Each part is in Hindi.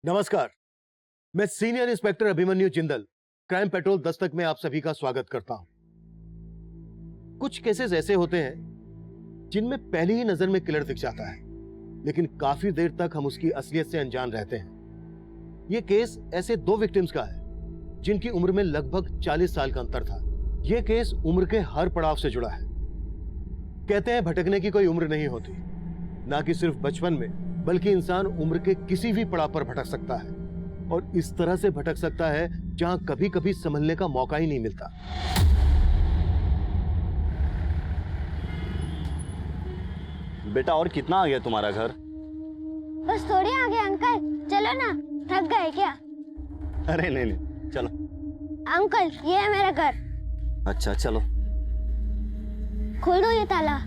नमस्कार, मैं senior inspector Abhimanyu Jindal crime petrol Dastak में आप सभी का स्वागत करता हूं। कुछ केसेस ऐसे होते हैं जिनमें पहली ही नजर में किलर दिख जाता है, लेकिन काफी देर तक हम उसकी असलियत से अनजान रहते हैं। यह केस ऐसे दो विक्टिम्स का है जिनकी उम्र में लगभग 40 साल का अंतर था। यह केस उम्र के हर पड़ाव से जुड़ा है। कहते हैं भटकने की कोई उम्र नहीं होती, ना कि सिर्फ बचपन में, बल्कि इंसान उम्र के किसी भी पड़ाव पर भटक सकता है, और इस तरह से भटक सकता है जहां कभी कभी संभलने का मौका ही नहीं मिलता। बेटा और कितना आ गया तुम्हारा घर? बस थोड़ी आ गया अंकल, चलो ना, थक गए क्या? अरे नहीं, चलो। अंकल ये है मेरा घर। अच्छा चलो। खोल दो ये ताला।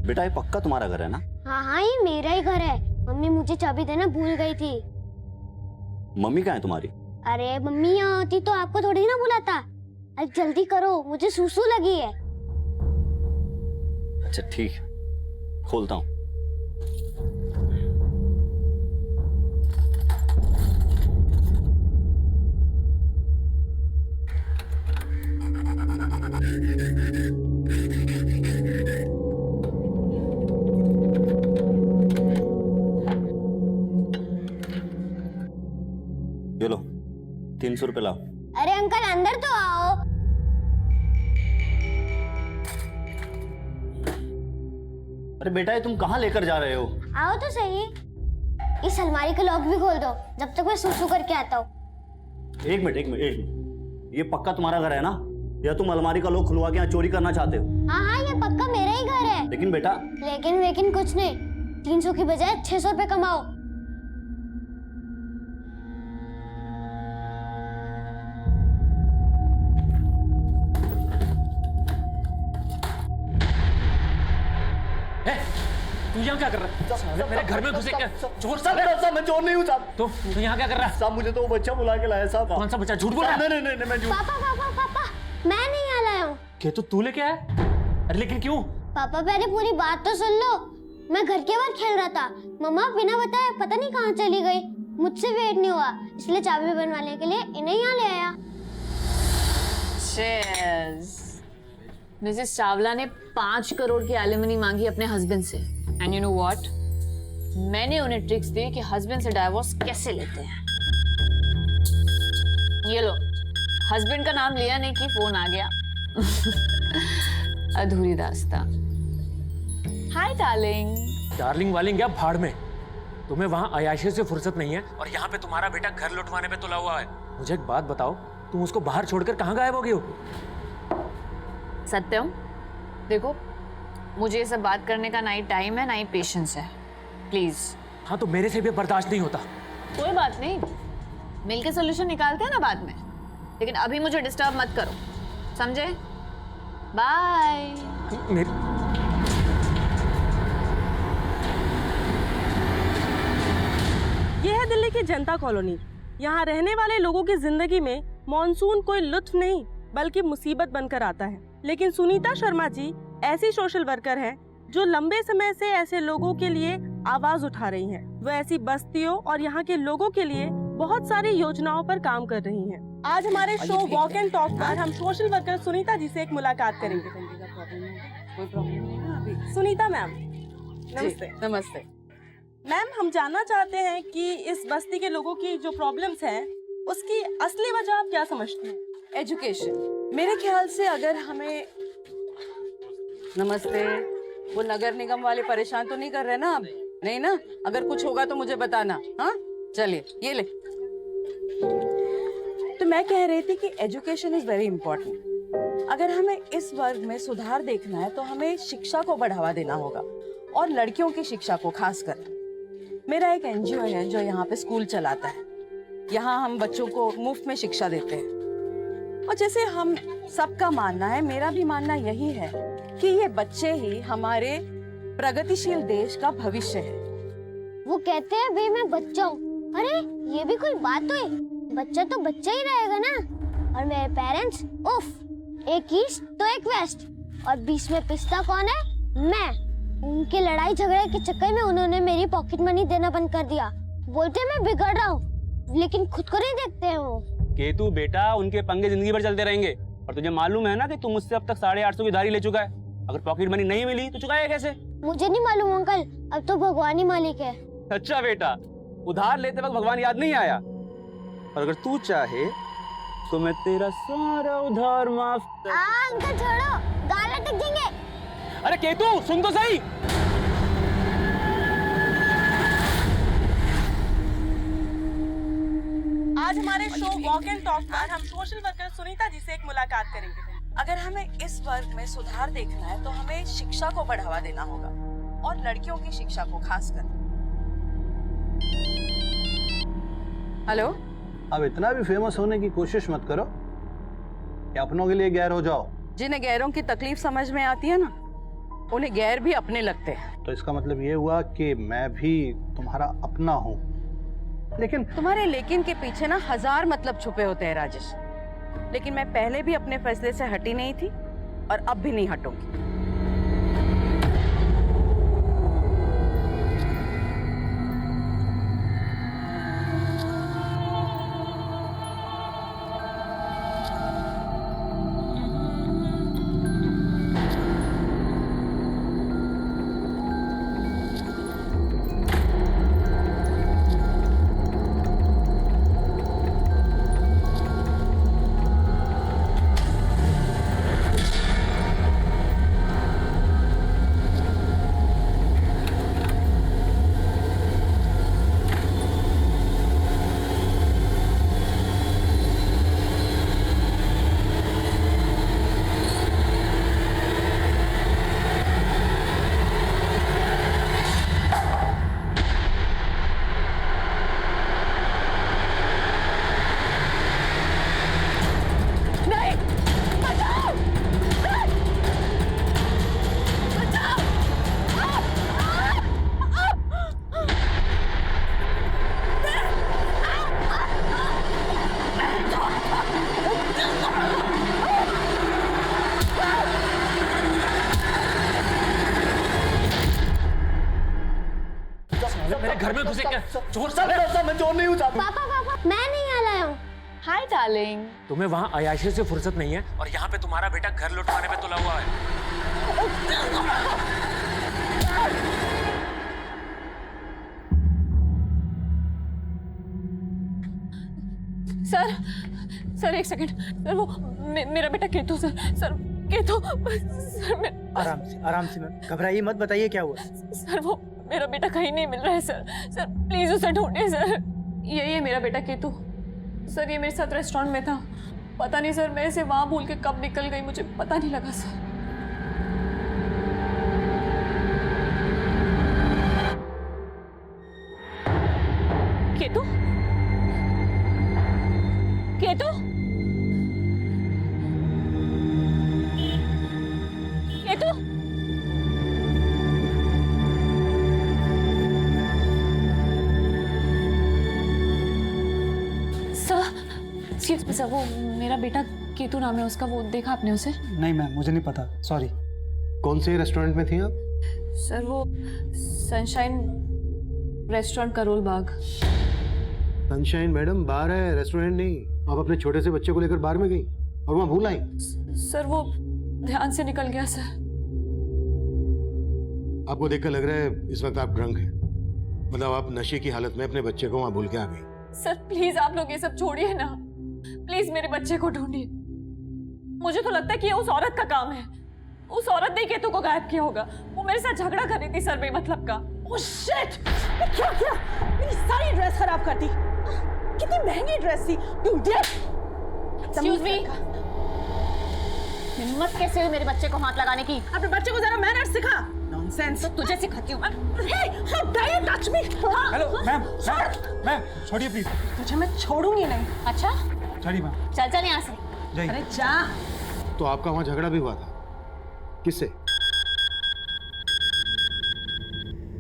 बेटा ये पक्का तुम्हारा घर है ना? हाँ हाँ ये मेरा ही घर है। मम्मी मुझे चाबी देना भूल गई थी। मम्मी कहाँ है तुम्हारी? अरे मम्मी यहाँ होती तो आपको थोड़ी ना बुलाता। अरे जल्दी करो, मुझे सूसू लगी है। अच्छा ठीक है, खोलता हूँ। ये लो 300 रुपए लाओ। अरे अंकल अंदर तो आओ। अरे बेटा ये तुम कहाँ लेकर जा रहे हो? आओ तो सही। इस अलमारी का लॉक भी खोल दो जब तक मैं सूसू करके आता हूँ। एक मिनट, ये पक्का तुम्हारा घर है ना, या तुम अलमारी का लॉक खुलवा के यहाँ चोरी करना चाहते हो? हाँ हाँ ये पक्का मेरा ही घर है। लेकिन बेटा। लेकिन कुछ नहीं, 300 की बजाय 600 रुपए कमाओ। तू यहाँ क्या कर रहा है? मेरे घर में घुसे क्या? चोर साहब मैं चोर नहीं हूँ साहब। तो यहाँ क्या कर रहा है? साहब मुझे तो वो बच्चा बुला के लाया साहब। कौन सा बच्चा? झूठ बोल रहा है? नहीं मैं झूठ। पापा मैं नहीं यहाँ लाया हूँ। क्या तू लेके आया? अरे लेकिन क्यों? पापा पहले पूरी बात तो सुन लो। मैं घर के बाहर खेल रहा था, मम्मा बिना बताए पता नहीं कहाँ चली गई। मुझसे वेट नहीं हुआ, इसलिए चाबी बनवाने के लिए इन्हें यहाँ ले आया। मिसेस चावला ने 5 करोड़ की एलिमनी मांगी अपने हस्बैंड से, एंड यू नो व्हाट, मैंने उन्हें ट्रिक्स दी कि हस्बैंड से डाइवोर्स कैसे लेते हैं। ये लो, हस्बैंड का नाम लिया नहीं कि फोन आ गया। अधूरी दास्तां। Hi darling. डार्लिंग वालिंग क्या भाड़ में, तुम्हें वहाँ अयाशी से फुर्सत नहीं है और यहाँ पे तुम्हारा बेटा घर लुटवाने पे तुला हुआ है। मुझे एक बात बताओ, तुम उसको बाहर छोड़कर कहाँ गायब हो गई हो? सत्यम देखो, मुझे ये सब बात करने का ना ही टाइम है ना ही पेशेंस है, प्लीज। हाँ तो मेरे से भी बर्दाश्त नहीं होता। कोई बात नहीं, मिलके सोल्यूशन निकालते हैं ना बाद में, लेकिन अभी मुझे डिस्टर्ब मत करो, समझे? बाय। यह है दिल्ली की जनता कॉलोनी। यहाँ रहने वाले लोगों की जिंदगी में मॉनसून कोई लुत्फ नहीं बल्कि मुसीबत बनकर आता है। लेकिन सुनीता शर्मा जी ऐसी सोशल वर्कर हैं जो लंबे समय से ऐसे लोगों के लिए आवाज उठा रही हैं। वो ऐसी बस्तियों और यहाँ के लोगों के लिए बहुत सारी योजनाओं पर काम कर रही हैं। आज हमारे शो वॉक एंड टॉक पर हम सोशल वर्कर सुनीता जी से एक मुलाकात करेंगे। कोई प्रॉब्लम नहीं है अभी। सुनीता मैम नमस्ते। नमस्ते मैम, हम जानना चाहते हैं कि इस बस्ती के लोगों की जो प्रॉब्लम्स हैं उसकी असली वजह आप क्या समझते हैं? एजुकेशन। मेरे ख्याल से अगर हमें नमस्ते वो नगर निगम वाले परेशान तो नहीं कर रहे ना अब? नहीं ना? अगर कुछ होगा तो मुझे बताना। हाँ चलिए ये ले। तो मैं कह रही थी कि एजुकेशन इज वेरी इंपॉर्टेंट। अगर हमें इस वर्ग में सुधार देखना है तो हमें शिक्षा को बढ़ावा देना होगा, और लड़कियों की शिक्षा को खासकर। मेरा एक एनजीओ है जो यहाँ पे स्कूल चलाता है। यहाँ हम बच्चों को मुफ्त में शिक्षा देते हैं, और जैसे हम सबका मानना है, मेरा भी मानना यही है कि ये बच्चे ही हमारे प्रगतिशील देश का भविष्य है। वो कहते हैं भाई मैं बच्चा हूँ। अरे ये भी कोई बात हुई? बच्चा तो बच्चा ही रहेगा ना। और मेरे पेरेंट्स, उफ, एक ईस्ट तो एक वेस्ट, और बीच में पिस्ता कौन है? मैं। उनके लड़ाई झगड़े के चक्कर में उन्होंने मेरी पॉकेट मनी देना बंद कर दिया। बोलते मैं बिगड़ रहा हूँ, लेकिन खुद को नहीं देखते हैं वो। केतु बेटा, उनके पंगे जिंदगी भर चलते रहेंगे। और तुझे मालूम है ना कि तू मुझसे अब तक 850 की धारी ले चुका है। अगर पॉकेट मनी नहीं मिली तो चुकाएगा कैसे? मुझे नहीं मालूम अंकल, अब तो भगवान ही मालिक है। अच्छा बेटा, उधार लेते वक्त भगवान याद नहीं आया? और अगर तू चाहे तो मैं तेरा सारा उधार माफ कर... अंकल छोड़ो, गाल अटक जाएंगे। अरे केतु, सुन तो सही। आज हमारे शो वॉक एंड टॉक पर हम सोशल वर्कर सुनीता जी से एक मुलाकात करेंगे। अगर हमें इस वर्ग में सुधार देखना है तो हमें शिक्षा को बढ़ावा देना होगा और लड़कियों की शिक्षा को खासकर। हेलो, अब इतना भी फेमस होने की कोशिश मत करो कि अपनों के लिए गैर हो जाओ। जिन्हें गैरों की तकलीफ समझ में आती है ना, उन्हें गैर भी अपने लगते हैं। तो इसका मतलब ये हुआ कि मैं भी तुम्हारा अपना हूँ। लेकिन तुम्हारे लेकिन के पीछे ना 1000 मतलब छुपे होते हैं राजेश। लेकिन मैं पहले भी अपने फैसले से हटी नहीं थी और अब भी नहीं हटूंगी। मेरे घर में घुसे क्या? चोर मैं चोर नहीं हूँ। पापा पापा, मैं नहीं लाया हूँ। Hi darling. तुम्हें वहाँ अयाशी से फुर्सत नहीं है और यहाँ पे तुम्हारा बेटा घर लुटवाने पे तुला हुआ है। सर, सर एक सेकंड। सर वो मेरा बेटा Ketu sir. Sir Ketu sir मैं... आराम से मैम, घबराइए मत, बताइए क्या हुआ। सर वो मेरा बेटा कहीं नहीं मिल रहा है सर। सर प्लीज उसे ढूंढिए सर। ये मेरा बेटा केतु सर, ये मेरे साथ रेस्टोरेंट में था। पता नहीं सर, मैं इसे वहां भूल के कब निकल गई, मुझे पता नहीं लगा sir. Ketu, Ketu, Ketu. Excuse me sir, वो मेरा बेटा केतु नाम है उसका, वो देखा आपने उसे? नहीं मैम, मुझे नहीं पता, सॉरी। कौन से रेस्टोरेंट में थी आप? सर वो sunshine restaurant Karol Bagh. Sunshine madam बार है, रेस्टोरेंट नहीं। आप अपने छोटे से बच्चे को लेकर बार में गई और वहां भूल आई? सर वो ध्यान से निकल गया सर। आपको देखकर लग रहा है इस वक्त आप ड्रंक हैं। मतलब आप नशे की हालत में अपने बच्चे को वहां भूल के आ गई। सर प्लीज आप लोग ये सब छोड़िए ना, प्लीज मेरे बच्चे को ढूंढिए। मुझे तो लगता है कि ये उस औरत का काम है। उस औरत ने केतु को गायब किया होगा। वो मेरे साथ झगड़ा कर रही थी सर, बेमतलब का। Oh shit! क्या किया? मेरी सारी ड्रेस खराब कर दी। कितनी महंगी ड्रेस थी। You idiot! एक्सक्यूज मी, हिम्मत कैसे हुई मेरे बच्चे को हाथ लगाने की? अपने बच्चे को जरा मैनर्स सिखा। नॉनसेंस। तो तुझे सिखाती हूँ मैं। Hey, how dare you touch me? Hello ma'am, ma'am छोड़िए प्लीज। तुझे मैं छोड़ूंगी नहीं। अच्छा छोड़िए मैम, चल चल यहाँ से। जाइए। अरे जा। तो आपका वहां झगड़ा भी हुआ था? किससे?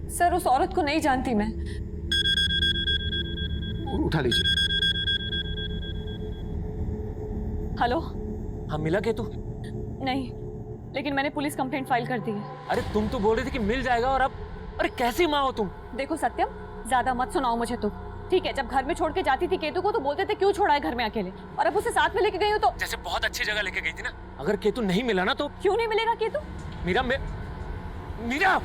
सर उस औरत को नहीं जानती मैं। उठा लीजिए। हेलो। हाँ मिला केतु? नहीं, लेकिन मैंने पुलिस कंप्लेंट फाइल कर दी है। अरे तुम तो बोल रही थी कि मिल जाएगा, और अब अरे कैसी माँ हो तुम? देखो सत्यम, ज्यादा मत सुनाओ मुझे तुम, ठीक है? जब घर में छोड़ के जाती थी केतु को तो बोलते थे क्यों छोड़ा है घर में अकेले, और अब उसे साथ में लेके गई हो तो जैसे बहुत अच्छी जगह लेके गई थी ना। अगर केतु नहीं मिला ना तो क्यों नहीं मिलेगा केतु? मीरा मीरा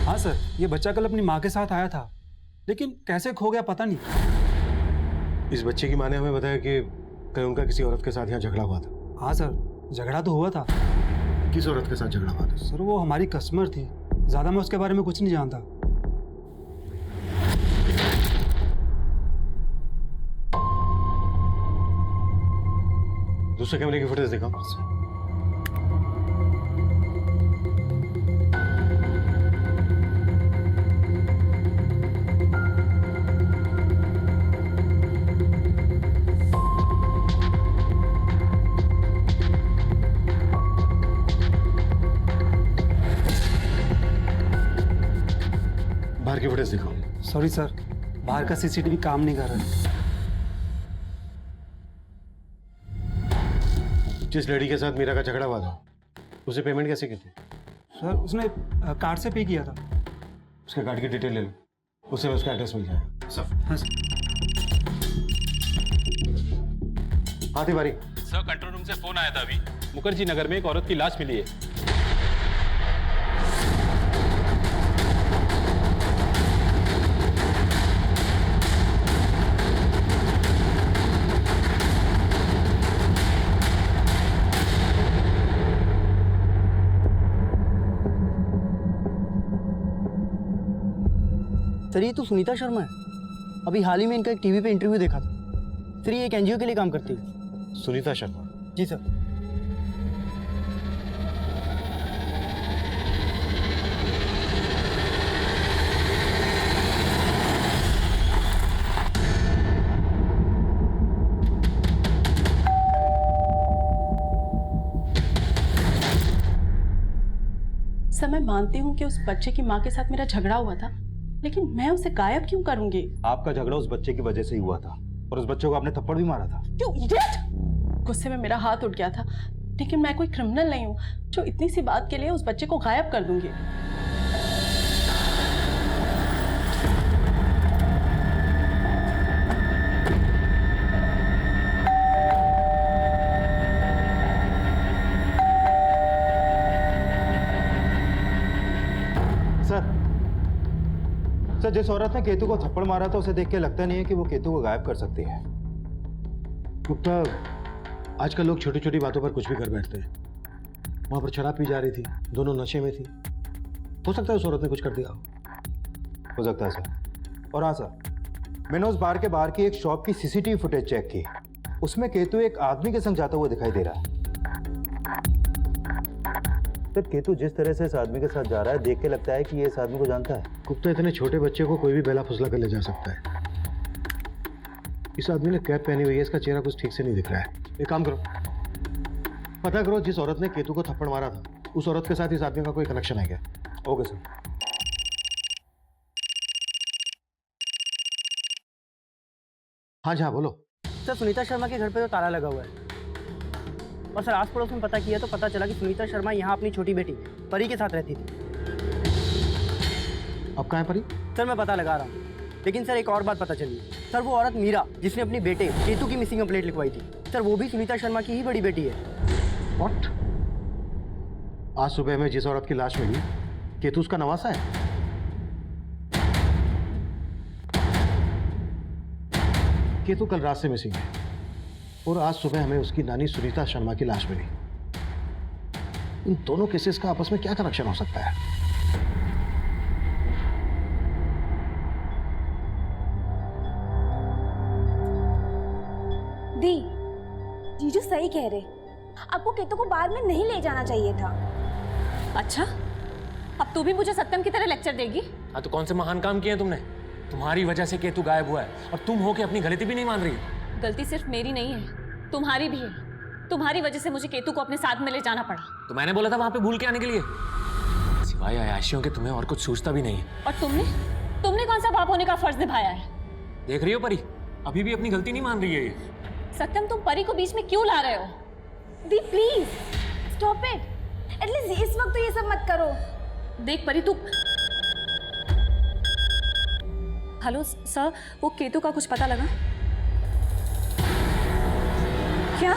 हाँ सर, ये बच्चा कल अपनी माँ के साथ आया था, लेकिन कैसे खो गया पता नहीं। इस बच्चे की माँ ने हमें बताया कि कहीं उनका किसी औरत के साथ यहाँ झगड़ा हुआ था। हाँ सर, झगड़ा तो हुआ था। किस औरत के साथ झगड़ा हुआ था? सर वो हमारी कस्टमर थी, ज़्यादा मैं उसके बारे में कुछ नहीं जानता। दूसरे कैमरे की फुटेज दिखाओ। बाहर की फुटेज दिखाओ। सॉरी सर, बाहर का सीसीटीवी काम नहीं कर रहा है। जिस लेडी के साथ मीरा का झगड़ा हुआ था, उसे पेमेंट कैसे की थी? सर उसने कार्ड से पे किया था। उसके कार्ड की डिटेल ले लो, उससे उसका एड्रेस मिल जाएगा। सब। हाँ सर। हाँ तिवारी। सर कंट्रोल रूम से फोन आया था अभी, मुखर्जी नगर में एक औरत की लाश मिली है। सर ये तो सुनीता शर्मा है। अभी हाल ही में इनका एक टीवी पे इंटरव्यू देखा था। सर ये एक एनजीओ के लिए काम करती है। सुनीता शर्मा? जी सर। सर मैं मानती हूँ कि उस बच्चे की माँ के साथ मेरा झगड़ा हुआ था, लेकिन मैं उसे गायब क्यों करूंगी? आपका झगड़ा उस बच्चे की वजह से ही हुआ था, और उस बच्चे को आपने थप्पड़ भी मारा था। क्यों इडियट! गुस्से में मेरा हाथ उठ गया था, लेकिन मैं कोई क्रिमिनल नहीं हूँ जो इतनी सी बात के लिए उस बच्चे को गायब कर दूंगी। सर जिस औरत ने केतु को थप्पड़ मारा था उसे देख के लगता नहीं है कि वो केतु को गायब कर सकती है। गुप्ता, आजकल लोग छोटी छोटी बातों पर कुछ भी कर बैठते हैं। वहां पर शराब पी जा रही थी, दोनों नशे में थी। हो सकता है उस औरत ने कुछ कर दिया हो सकता है सर। और हाँ सर, मैंने उस बार के बाहर की एक शॉप की सीसीटीवी फुटेज चेक की, उसमें केतु एक आदमी के संग जाता हुआ दिखाई दे रहा है। सर केतु जिस तरह से इस आदमी के साथ जा रहा है देख के लगता है कि ये इस आदमी को जानता है। गुप्ता, इतने छोटे बच्चे को कोई भी बेला फुसला कर ले जा सकता है। इस आदमी ने कैप पहनी हुई है, इसका चेहरा कुछ ठीक से नहीं दिख रहा है। एक काम करो, पता करो जिस औरत ने केतु को थप्पड़ मारा था, उस औरत के साथ इस आदमी का कोई कनेक्शन है क्या? Okay sir. हाँ जी हाँ, बोलो। सर सुनीता शर्मा के घर पे तो ताला लगा हुआ है, और सर आस पड़ोस में पता किया तो पता चला कि सुनीता शर्मा यहाँ अपनी छोटी बेटी परी के साथ रहती थी। अब कहाँ है परी? सर मैं पता लगा रहा हूँ, लेकिन सर एक और बात पता चली। सर वो औरत मीरा जिसने अपनी बेटे केतु की मिसिंग कंप्लेंट लिखवाई थी, सर वो भी सुनीता शर्मा की ही बड़ी बेटी है। व्हाट? आज सुबह में जिस औरत की लाश मिली, केतु उसका नवासा है? केतु कल रात से मिसिंग है, और आज सुबह हमें उसकी नानी सुनीता शर्मा की लाश मिली। इन दोनों केसेस का आपस में क्या कनेक्शन हो सकता है? दी, जीजू सही कह रहे, आपको केतु को बाहर में नहीं ले जाना चाहिए था। अच्छा, अब तू भी मुझे सत्यम की तरह लेक्चर देगी? हाँ तो कौन से महान काम किए तुमने? तुम्हारी वजह से केतु गायब हुआ है, और तुम हो के अपनी गलती भी नहीं मान रही। गलती सिर्फ मेरी नहीं है, तुम्हारी भी है। तुम्हारी वजह से मुझे केतु को अपने साथ में ले जाना पड़ा। तो मैंने बोला था वहां पे भूल के आने के लिए। सिवाय अयाशियों के तुम्हें और कुछ सूझता भी नहीं है। और तुमने कौन सा बाप होने का फर्ज निभाया है? देख रही हो परी, अभी भी अपनी गलती नहीं मान रही है ये। सत्यम, तुम परी को बीच में क्यों ला रहे हो? दी प्लीज स्टॉप इट, एटलीस्ट इस वक्त तो ये सब मत करो। देख परी, तू हेलो सर, वो केतु का कुछ पता लगा क्या?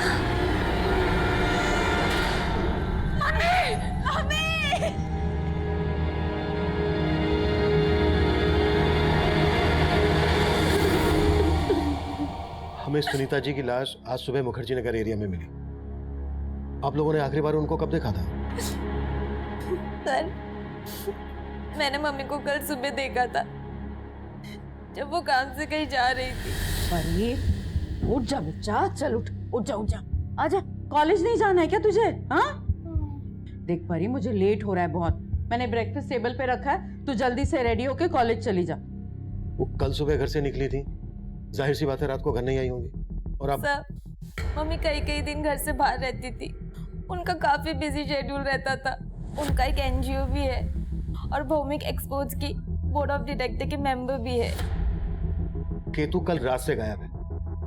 हमें सुनीता जी की लाश आज सुबह मुखर्जी नगर एरिया में मिली। आप लोगों ने आखिरी बार उनको कब देखा था? सर, मैंने मम्मी को कल सुबह देखा था जब वो काम से कहीं जा रही थी। अरे उठ जा बच्चा, चल उठ जा आजा। कॉलेज नहीं जाना है क्या तुझे? हाँ देख परी, मुझे लेट हो रहा है बहुत। मैंने ब्रेकफास्ट टेबल पे रखा है, तू जल्दी से रेडी होके कॉलेज चली जा। वो कल सुबह घर से निकली थी, जाहिर सी बात है रात को घर नहीं आई होंगी। और आप सर, मम्मी कई दिन घर से बाहर रहती थी, उनका काफी बिजी शेड्यूल रहता था। उनका एक एनजीओ भी है और भौमिक एक्सपोर्ट्स की बोर्ड ऑफ डायरेक्टर के मेंबर भी है। केतु कल रात से गायब है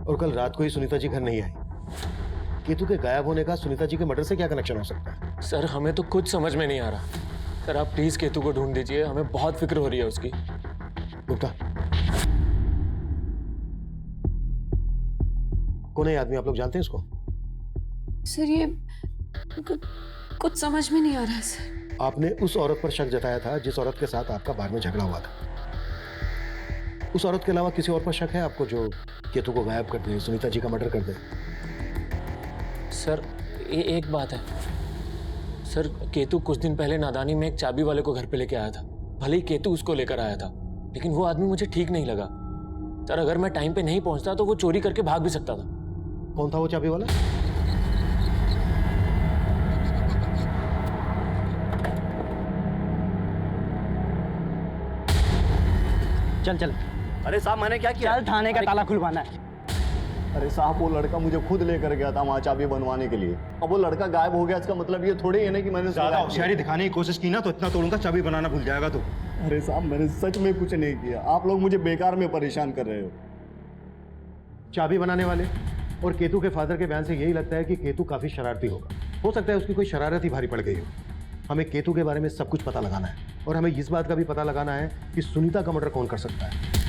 और कल रात को ही सुनीता जी घर नहीं आई। केतु के गायब होने का सुनीता जी के मर्डर से क्या कनेक्शन हो सकता है? सर, हमें तो कुछ समझ में नहीं आ रहा। सर, आप प्लीज केतु को ढूंढ दीजिए, हमें बहुत फिक्र हो रही है उसकी। गुप्ता, कौन है ये आदमी? आप लोग जानते हैं इसको? सर, ये कुछ समझ में नहीं आ रहा है सर। आपने उस औरत पर शक जताया था जिस औरत के साथ आपका बार में झगड़ा हुआ था। उस औरत के अलावा किसी और पर शक है आपको जो केतु को गायब कर दे, सुनीता जी का मर्डर कर दे? सर, एक बात है सर, केतु कुछ दिन पहले नादानी में एक चाबी वाले को घर पे लेके आया था। भले ही केतु उसको लेकर आया था, लेकिन वो आदमी मुझे ठीक नहीं लगा। सर, अगर मैं टाइम पे नहीं पहुंचता तो वो चोरी करके भाग भी सकता था। कौन था वो चाबी वाला? चल अरे साहब, मैंने क्या किया? चल, थाने का ताला खुलवाना है। अरे साहब, वो लड़का मुझे खुद लेकर गया था वहाँ चाबी बनवाने के लिए। अब वो लड़का गायब हो गया, इसका मतलब ये थोड़ी है ना कि मैंने ज्यादा होशियारी दिखाने की कोशिश की ना तो इतना तोड़ूंगा चाबी बनाना भूल जाएगा तू। अरे साहब, मैंने सच में कुछ नहीं किया। आप लोग मुझे बेकार में परेशान कर रहे हो। चाबी बनाने वाले और केतु के फादर के बयान से यही लगता है कि केतु काफी शरारती होगा। हो सकता है उसकी कोई शरारत ही भारी पड़ गई हो। हमें केतु के बारे में सब कुछ पता लगाना है और हमें इस बात का भी पता लगाना है कि सुनीता का मर्डर कौन कर सकता है।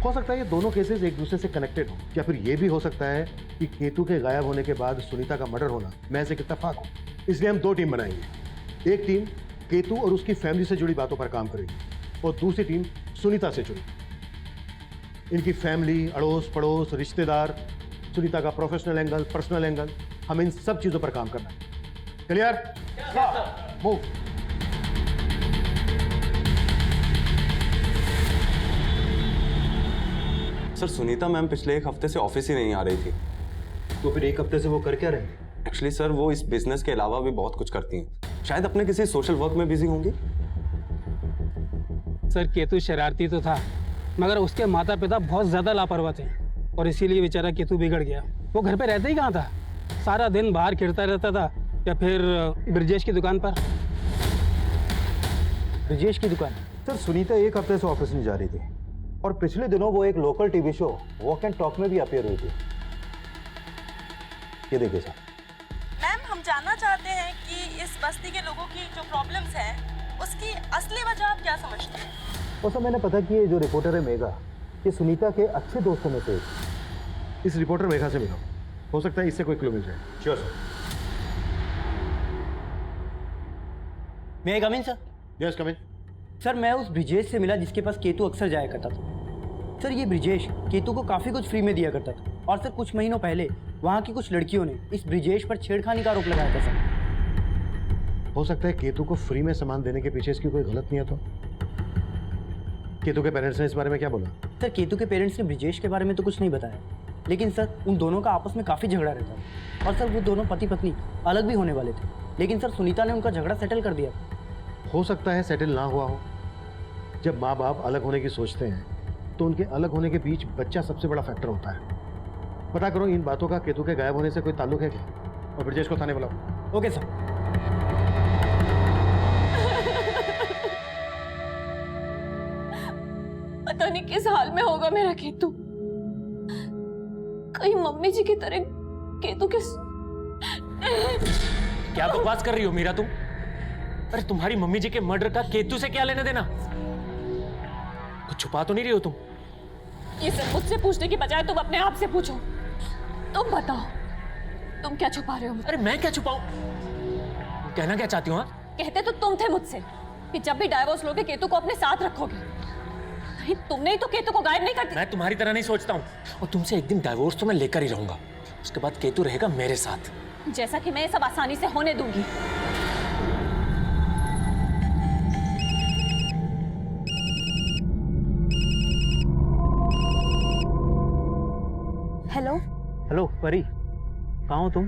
हो सकता है ये दोनों केसेस एक दूसरे से कनेक्टेड हो, या फिर ये भी हो सकता है कि केतु के गायब होने के बाद सुनीता का मर्डर होना महज एक इत्तेफाक हो। इसलिए हम दो टीम बनाएंगे। एक टीम केतु और उसकी फैमिली से जुड़ी बातों पर काम करेगी और दूसरी टीम सुनीता से जुड़ी। इनकी फैमिली, अड़ोस पड़ोस, रिश्तेदार, सुनीता का प्रोफेशनल एंगल, पर्सनल एंगल, हमें इन सब चीजों पर काम करना है। Clear? Move. Sir, Sunita ma'am पिछले एक हफ्ते से ऑफिस ही नहीं आ रही थी। तो फिर एक हफ्ते से वो कर क्या रहे? एक्चुअली सर, वो इस बिजनेस के अलावा भी बहुत कुछ करती हैं। शायद अपने किसी सोशल वर्क में बिजी होंगी। सर, केतु शरारती तो था, मगर उसके माता पिता बहुत ज्यादा लापरवाह थे और इसीलिए बेचारा केतु बिगड़ गया। वो घर पे रहता ही कहाँ था, सारा दिन बाहर खेलता रहता था या फिर ब्रिजेश की दुकान पर। ब्रिजेश की दुकान? सर, सुनीता एक हफ्ते से ऑफिस नहीं जा रही थी और पिछले दिनों वो एक local TV show walk and talk में भी अपीयर हुई थी। ये देखिए सर। मैम, हम जानना चाहते हैं कि इस बस्ती के लोगों की जो प्रॉब्लम्स हैं उसकी असली वजह आप क्या समझते हैं? और सर, मैंने पता कि ये जो रिपोर्टर है मेघा, ये सुनीता के अच्छे दोस्तों में से एक। इस रिपोर्टर मेघा से मिलो, हो सकता है इससे कोई क्लू मिल जाए। Sure sir. May I come in sir? Yes, come in. Sir, मैं उस ब्रिजेश से मिला जिसके पास केतु अक्सर जाया करता था। सर, ये ब्रिजेश केतु को काफ़ी कुछ फ्री में दिया करता था और सर कुछ महीनों पहले वहाँ की कुछ लड़कियों ने इस ब्रिजेश पर छेड़खानी का आरोप लगाया था सर। हो सकता है केतु को फ्री में सामान देने के पीछे इसकी कोई गलत नियत हो। केतु के पेरेंट्स ने इस बारे में क्या बोला? सर, केतु के पेरेंट्स ने ब्रिजेश के बारे में तो कुछ नहीं बताया, लेकिन सर उन दोनों का आपस में काफ़ी झगड़ा रहता था और सर वो दोनों पति पत्नी अलग भी होने वाले थे, लेकिन सर सुनीता ने उनका झगड़ा सेटल कर दिया। हो सकता है सेटल ना हुआ हो। जब माँ बाप अलग होने की सोचते हैं तो उनके अलग होने के बीच बच्चा सबसे बड़ा फैक्टर होता है। पता करो इन बातों का केतु के गायब होने से कोई ताल्लुक है क्या, और ब्रजेश को थाने बुलाओ। Okay sir. पता नहीं किस हाल में होगा मेरा केतु, कहीं मम्मी जी की तरह केतु के क्या बकवास कर रही हो मीरा तुम? अरे तुम्हारी मम्मी जी के मर्डर का केतु से क्या लेना देना? कुछ छुपा तो नहीं रही हो तुम? ये सब मुझसे पूछने की बजाय तुम अपने आप से पूछो। तुम बताओ, तुम क्या छुपा रहे हो? अरे मैं क्या छुपाऊं? कहना क्या चाहती हो? हाँ, कहते तो तुम थे मुझसे कि जब भी डाइवोर्स लोगे केतु को अपने साथ रखोगे। नहीं, तुमने ही तो केतु को गायब नहीं कर दिया। मैं तुम्हारी तरह नहीं सोचता हूँ, और तुमसे एक दिन डाइवोर्स तो मैं लेकर ही रहूंगा। उसके बाद केतु रहेगा मेरे साथ। जैसा कि मैं ये सब आसानी से होने दूंगी। हेलो। हेलो परी, कहाँ हो तुम?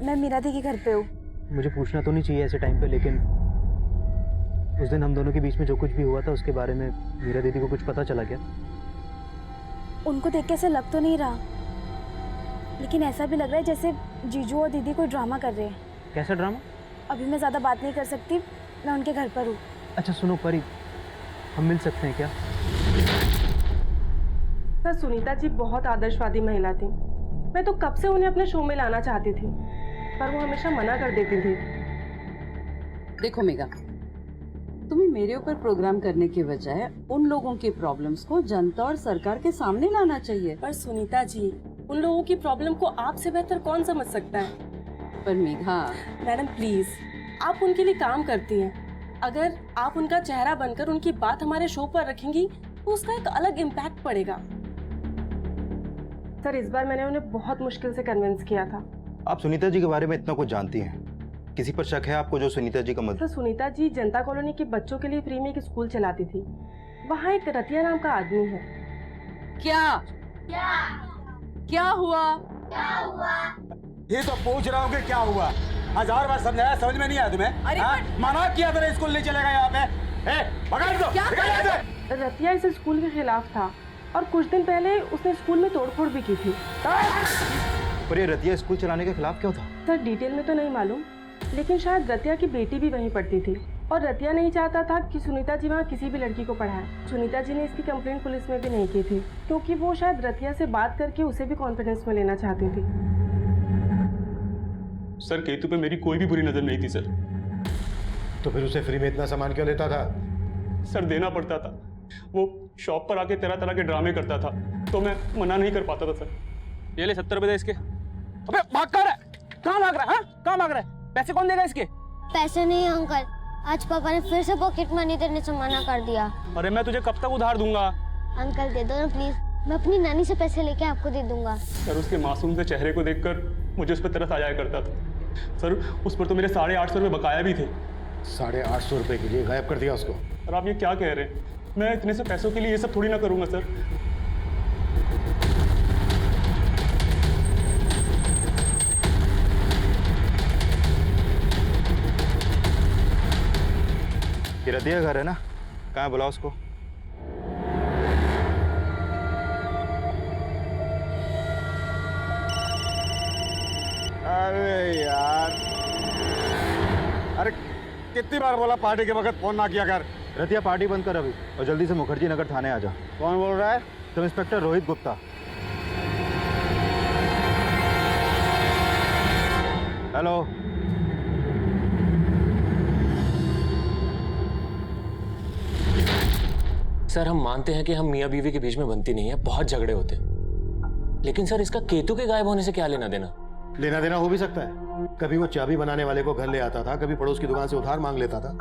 मैं मीरा दी के घर पे हूँ। मुझे पूछना तो नहीं चाहिए ऐसे टाइम पे, लेकिन उस दिन हम दोनों के बीच में जो कुछ भी हुआ था उसके बारे में मीरा दीदी को कुछ पता चला क्या? उनको देख के ऐसे लग तो नहीं रहा, लेकिन ऐसा भी लग रहा है जैसे जीजू और दीदी कोई ड्रामा कर रहे हैं। कैसा ड्रामा? अभी मैं ज़्यादा बात नहीं कर सकती, मैं उनके घर पर हूँ। अच्छा सुनो परी, हम मिल सकते हैं क्या? सर सुनीता जी बहुत आदर्शवादी महिला थी। मैं तो कब से उन्हें अपने शो में लाना चाहती थी, पर वो हमेशा मना कर देती थी। देखो मेगा, तुम्हें मेरे ऊपर प्रोग्राम करने के बजाय उन लोगों की प्रॉब्लम्स को जनता और सरकार के सामने लाना चाहिए। पर सुनीता जी, उन लोगों की प्रॉब्लम को आपसे बेहतर कौन समझ सकता है? पर मेघा, मैडम प्लीज, आप उनके लिए काम करती हैं। अगर आप उनका चेहरा बनकर उनकी बात हमारे शो पर रखेंगी तो उसका एक अलग इम्पैक्ट पड़ेगा। सर इस बार मैंने उन्हें बहुत मुश्किल से कन्विंस किया था। आप सुनीता जी के बारे में इतना कुछ जानती हैं, किसी पर शक है आपको जो सुनीता जी का सर मतलब? सुनीता जी जनता कॉलोनी के बच्चों के लिए फ्री में एक स्कूल चलाती थी। वहाँ एक रतिया नाम का आदमी है। क्या क्या हुआ? ये तो पूछ रहा हूँ कि क्या हुआ। 1000 बार समझाया, समझ में नहीं आया तुम्हें? अरे मना किया था स्कूल नहीं चलेगा यहाँ पे। पकड़ दो, निकल यहाँ से। रतिया इस स्कूल के खिलाफ था और कुछ दिन पहले उसने स्कूल में तोड़फोड़ भी की थी। पर ये रतिया स्कूल चलाने के खिलाफ क्यों था? सर डिटेल में तो नहीं मालूम, लेकिन शायद रतिया की बेटी भी वहीं पढ़ती थी और रतिया नहीं चाहता था कि सुनीता जी वहाँ किसी भी लड़की को पढ़ाए। सुनीता जी ने इसकी कंप्लेंट पुलिस में भी नहीं की थी, क्योंकि वो शायद रतिया से बात करके उसे भी कॉन्फिडेंस में लेना चाहती थी। सर केतु पे मेरी कोई भी बुरी नजर नहीं थी सर। तो फिर उसे फ्री में इतना सामान क्यों लेता था? सर देना पड़ता था, वो शॉप पर आके तरह तरह के ड्रामे करता था, तो मैं मना नहीं कर पाता था सर। ये ले 70 रुपए दे इसके। अबे भाग कर, कहाँ भाग रहा है? कहाँ भाग रहा है? पैसे कौन देगा इसके? पैसे नहीं अंकल, आज पापा ने फिर से पॉकेट मनी देने से मना कर दिया। अरे मैं तुझे कब तक उधार दूंगा? अंकल दे दो ना प्लीज, मैं अपनी नानी से पैसे लेके आपको दे दूंगा। सर उसके मासूम से चेहरे को देखकर मुझे उस पर तरस आ जाया करता था। सर उस पर तो मेरे 850 रुपये बकाया भी थे। 850 रुपए के लिए गायब कर दिया उसको? और आप ये क्या कह रहे हैं? मैं इतने से पैसों के लिए ये सब थोड़ी ना करूंगा सर। ये रतिया घर है ना, कहाँ बुलाओ उसको। अरे यार, अरे कितनी बार बोला पार्टी के वक्त फोन ना किया कर। रतिया पार्टी बंद कर अभी और जल्दी से मुखर्जी नगर थाने आ जा। कौन बोल रहा है? Sub inspector Rohit Gupta. Hello. Sir हम मानते हैं कि हम मियाँ बीवी के बीच में बनती नहीं है, बहुत झगड़े होते हैं, लेकिन सर इसका केतु के गायब होने से क्या लेना देना? लेना देना हो भी सकता है। कभी वो चाबी बनाने वाले को घर ले आता था, कभी पड़ोस की दुकान से उधार मांग लेता था।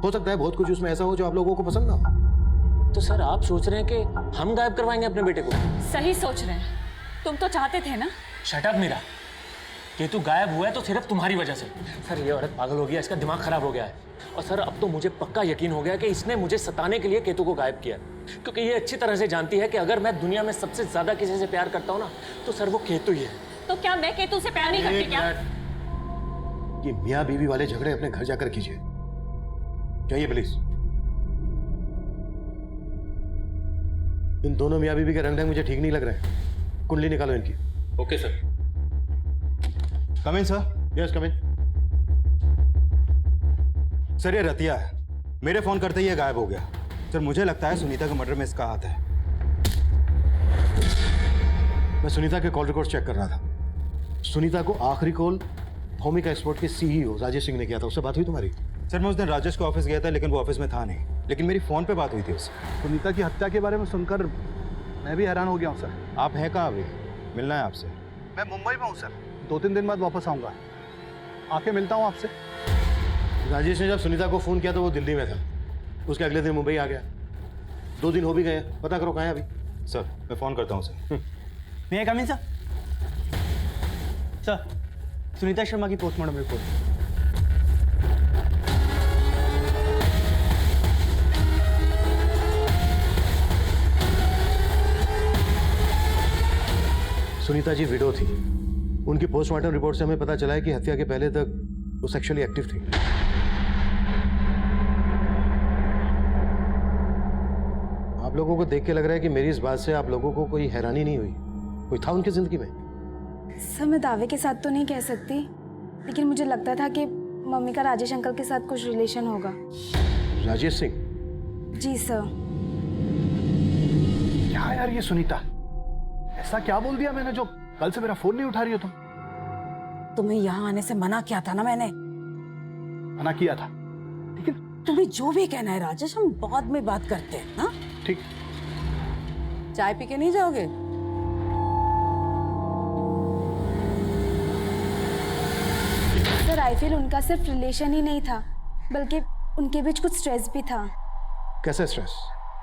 हो सकता है बहुत कुछ उसमें ऐसा हो जो आप लोगों को पसंद ना हो। तो सर आप सोच रहे हैं कि हम गायब करवाएंगे अपने बेटे को? सही सोच रहे हैं, तुम तो चाहते थे ना। शट अप मीरा, केतु गायब हुआ है तो सिर्फ तुम्हारी वजह से। सर ये औरत पागल हो गया, इसका दिमाग खराब हो गया है। और सर अब तो मुझे पक्का यकीन हो गया कि इसने मुझे सताने के लिए केतु को गायब किया, क्योंकि ये अच्छी तरह से जानती है कि अगर मैं दुनिया में सबसे ज्यादा किसी से प्यार करता हूँ ना तो सर वो केतु ही है। तो क्या मैं केतु से प्यार नहीं करती क्या? ये मियाँ बीवी वाले झगड़े अपने घर जाकर कीजिए, जाइए प्लीज। इन दोनों मियाँ बीवी के रंग ढंग मुझे ठीक नहीं लग रहे हैं। कुंडली निकालो इनकी। Okay sir. Come in sir. Yes come in. Sir ये रतिया है, मेरे फोन करते ही ये गायब हो गया। सर मुझे लगता है सुनीता के मर्डर में इसका हाथ है। मैं सुनीता के कॉल रिकॉर्ड चेक कर रहा था। सुनीता को आखिरी कॉल भौमिक एक्सपोर्ट के सीईओ राजेश सिंह ने किया था। उससे बात हुई तुम्हारी? सर मैं उस दिन राजेश के ऑफिस गया था, लेकिन वो ऑफिस में था नहीं, लेकिन मेरी फोन पे बात हुई थी उससे। सुनीता की हत्या के बारे में सुनकर मैं भी हैरान हो गया हूँ सर। आप हैं कहाँ अभी? मिलना है आपसे। मैं मुंबई में हूँ सर, 2-3 दिन बाद वापस आऊँगा, आके मिलता हूँ आपसे। राजेश ने जब सुनीता को फोन किया तो वो दिल्ली में था। उसके अगले दिन मुंबई आ गया। 2 दिन हो भी गए, पता करो कहाँ है अभी। सर मैं फोन करता हूँ सर। मैं कम in sir. Sir Sunita Sharma की postmortem report. Sunita ji window थी। उनकी पोस्टमार्टम रिपोर्ट से हमें पता चला है कि हत्या के पहले तक वो सेक्सुअली एक्टिव थी। आप लोगों को देख के लग रहा है कि मेरी इस बात से आप लोगों को कोई हैरानी नहीं हुई? कोई था उनकी जिंदगी में? सर मैं दावे के साथ तो नहीं कह सकती, लेकिन मुझे लगता था कि मम्मी का राजेश अंकल के साथ कुछ रिलेशन होगा। राजेश सिंह? जी सर। क्या यार ये सुनीता, ऐसा क्या बोल दिया मैंने जो कल से मेरा फोन नहीं उठा रही हो तुम? तुम्हें यहाँ आने से मना किया था ना मैंने। मना किया था, लेकिन तुम्हें जो भी कहना है राजेश, हम बाद में बात करते हैं ना। ठीक। चाय पी के नहीं जाओगे? सर आई फील उनका सिर्फ रिलेशन ही नहीं था, बल्कि उनके बीच कुछ स्ट्रेस भी था। कैसे स्ट्रेस?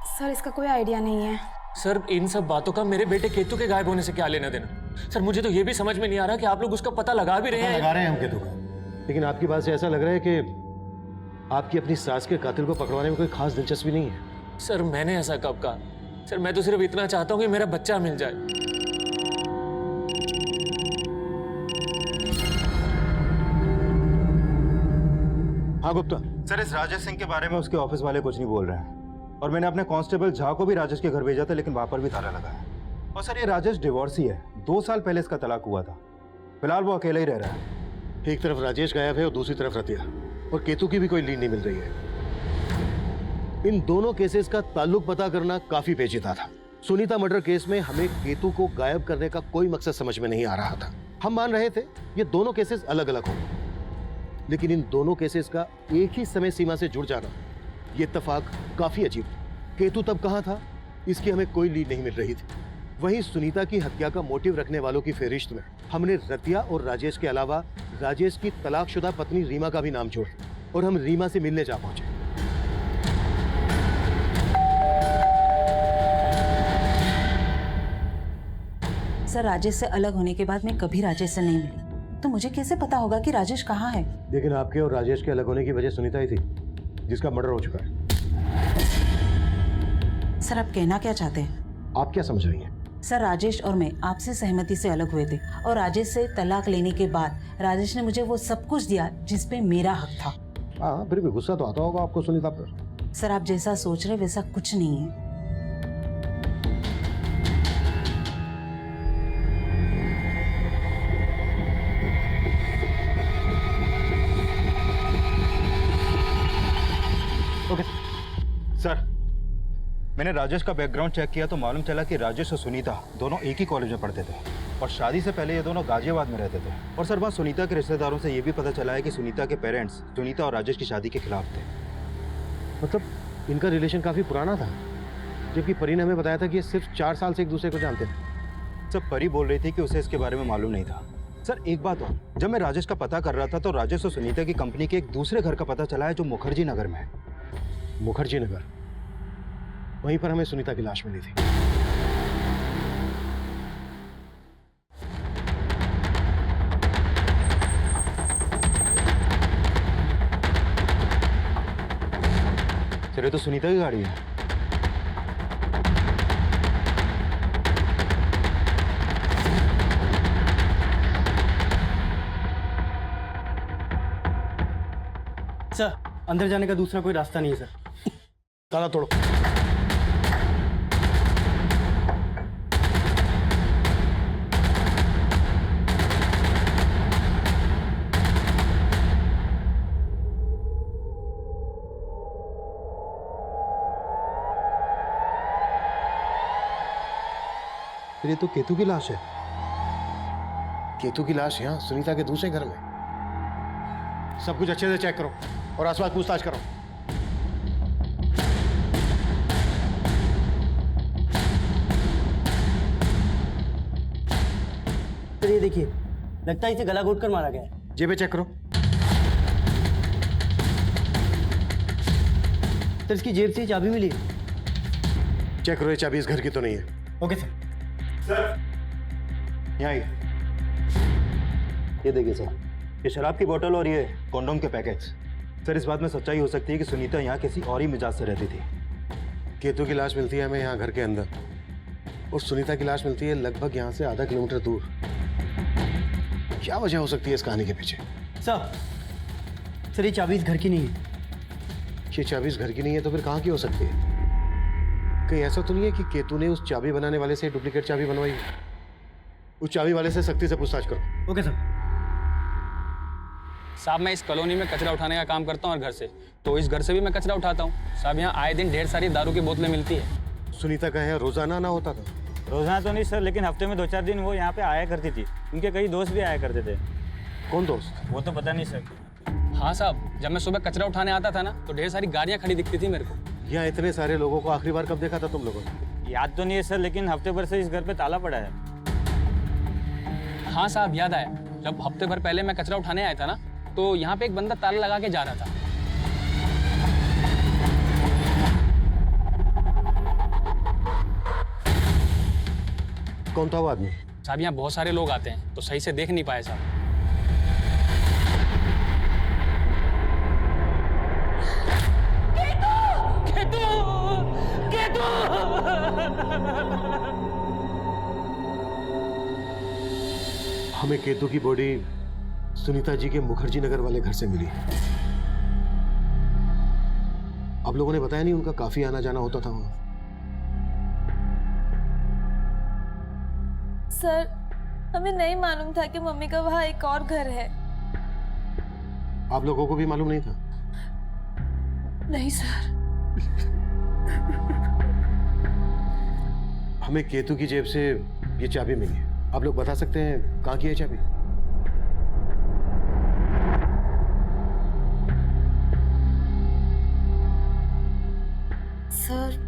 सर इसका कोई आइडिया नहीं है। सर इन सब बातों का मेरे बेटे केतु के गायब होने से क्या लेना देना? सर मुझे तो ये भी समझ में नहीं आ रहा कि आप लोग उसका पता लगा भी रहे हैं। लगा रहे हैं हम केतु का, लेकिन आपकी बात से ऐसा लग रहा है कि आपकी अपनी सास के कातिल को पकड़वाने में कोई खास दिलचस्पी नहीं है। सर मैंने ऐसा कब कहा? सर मैं तो सिर्फ इतना चाहता हूँ कि मेरा बच्चा मिल जाए। हाँ गुप्ता। सर इस राजेश सिंह के बारे में उसके ऑफिस वाले कुछ नहीं बोल रहे हैं, और मैंने अपने कांस्टेबल झा को भी राजेश के घर भेजा था, लेकिन वहां पर भी ताला लगा है। और सर ये राजेश डिवोर्सी है, 2 साल पहले इसका तलाक हुआ था। फिलहाल वो अकेला ही रह रहा है। एक तरफ राजेश गायब है और दूसरी तरफ रतिया, और केतु की भी कोई लीड नहीं मिल रही है। इन दोनों केसेस का ताल्लुक पता करना काफी पेचीदा था। सुनीता मर्डर केस में हमें केतु को गायब करने का कोई मकसद समझ में नहीं आ रहा था। हम मान रहे थे ये दोनों केसेस अलग अलग होंगे, लेकिन इन दोनों केसेस का एक ही समय सीमा से जुड़ जाना, ये इत्तेफाक काफी अजीब। केतु तब कहां था, इसकी हमें कोई लीड नहीं मिल रही थी। वहीं सुनीता की हत्या का मोटिव रखने वालों की फहरिस्त में हमने रतिया और राजेश के अलावा राजेश की तलाकशुदा पत्नी रीमा का भी नाम जोड़ा, और हम रीमा से मिलने जा पहुंचे। सर राजेश से अलग होने के बाद मैं कभी राजेश से नहीं मिली, तो मुझे कैसे पता होगा कि राजेश कहाँ है? लेकिन आपके और राजेश के अलग होने की वजह सुनीता ही थी, जिसका मर्डर हो चुका है। सर आप कहना क्या चाहते हैं? आप क्या समझ रही हैं? सर राजेश और मैं आपसे सहमति से अलग हुए थे, और राजेश से तलाक लेने के बाद राजेश ने मुझे वो सब कुछ दिया जिस पे मेरा हक था। हाँ, फिर भी गुस्सा तो आता होगा आपको सुनीता पर। सर आप जैसा सोच रहे वैसा कुछ नहीं है। ओके सर, मैंने राजेश का बैकग्राउंड चेक किया तो मालूम चला कि राजेश और सुनीता दोनों एक ही कॉलेज में पढ़ते थे, और शादी से पहले ये दोनों गाजियाबाद में रहते थे। और सर वहाँ सुनीता के रिश्तेदारों से ये भी पता चला है कि सुनीता के पेरेंट्स सुनीता और राजेश की शादी के खिलाफ थे। मतलब इनका रिलेशन काफी पुराना था, जबकि परी ने हमें बताया था कि ये सिर्फ 4 साल से एक दूसरे को जानते थे। सर परी बोल रही थी कि उसे इसके बारे में मालूम नहीं था। सर एक बात और, जब मैं राजेश का पता कर रहा था तो राजेश और सुनीता की कंपनी के एक दूसरे घर का पता चला है जो मुखर्जी नगर में है। मुखर्जी नगर, वहीं पर हमें सुनीता की लाश मिली थी। सर ये तो सुनीता की गाड़ी है। सर अंदर जाने का दूसरा कोई रास्ता नहीं है सर। ताला तोड़ो। फिर ये तो केतु की लाश है। केतु की लाश यहाँ सुनीता के दूसरे घर में। सब कुछ अच्छे से चेक करो और आसपास पूछताछ करो। सर ये देखिए, लगता है इसे गला घोट कर मारा गया है। जेबें चेक करो। सर इसकी जेब से चाबी मिली है। चेक करो, ये चाबी इस घर की तो नहीं है। Okay sir. यहाँ आइए। ये देखिए सर, ये शराब की बोतल और ये कॉन्डोम के पैकेट्स। सर इस बात में सच्चाई हो सकती है कि सुनीता यहाँ किसी और ही मिजाज से रहती थी। केतु की लाश मिलती है हमें यहाँ घर के अंदर, और सुनीता की लाश मिलती है लगभग यहाँ से आधा किलोमीटर दूर। क्या वजह हो सकती है इस कहानी के पीछे? सर ये चाबी इस घर की नहीं है। ये चाबी इस घर की नहीं है तो फिर कहाँ की हो सकती है? कहीं ऐसा तो नहीं है कि केतु ने उस चाबी बनाने वाले से डुप्लीकेट चाबी बनवाई? उस चाबी वाले से सख्ती से पूछताछ करो। Okay sir. साहब मैं इस कॉलोनी में कचरा उठाने का काम करता हूँ और घर से, तो इस घर से भी मैं कचरा उठाता हूँ। साहब यहाँ आए दिन ढेर सारी दारू की बोतलें मिलती है। सुनीता का यहाँ रोजाना ना होता था? रोजाना तो नहीं सर, लेकिन हफ्ते में 2-4 दिन वो यहाँ पे आया करती थी। उनके कई दोस्त भी आया करते थे। कौन दोस्त? वो तो पता नहीं सर। हाँ साहब, जब मैं सुबह कचरा उठाने आता था ना तो ढेर सारी गाड़ियाँ खड़ी दिखती थी मेरे को। यहाँ इतने सारे लोगों को आखिरी बार कब देखा था तुम लोगों ने? याद तो नहीं है सर, लेकिन हफ्ते भर से इस घर पे ताला पड़ा है। हाँ साहब याद आया, जब हफ्ते भर पहले मैं कचरा उठाने आया था ना तो यहाँ पे एक बंदा ताला लगा के जा रहा था। कौन था वो आदमी? साहब यहाँ बहुत सारे लोग आते हैं तो सही से देख नहीं पाए साहब। हमें केतु की बॉडी सुनीता जी के मुखर्जी नगर वाले घर से मिली। आप लोगों ने बताया नहीं, उनका काफी आना जाना होता था वहां। सर हमें नहीं मालूम था कि मम्मी का वहाँ एक और घर है। आप लोगों को भी मालूम नहीं था? नहीं सर। हमें केतु की जेब से ये चाबी मिली है। आप लोग बता सकते हैं कहाँ की है चाबी? सर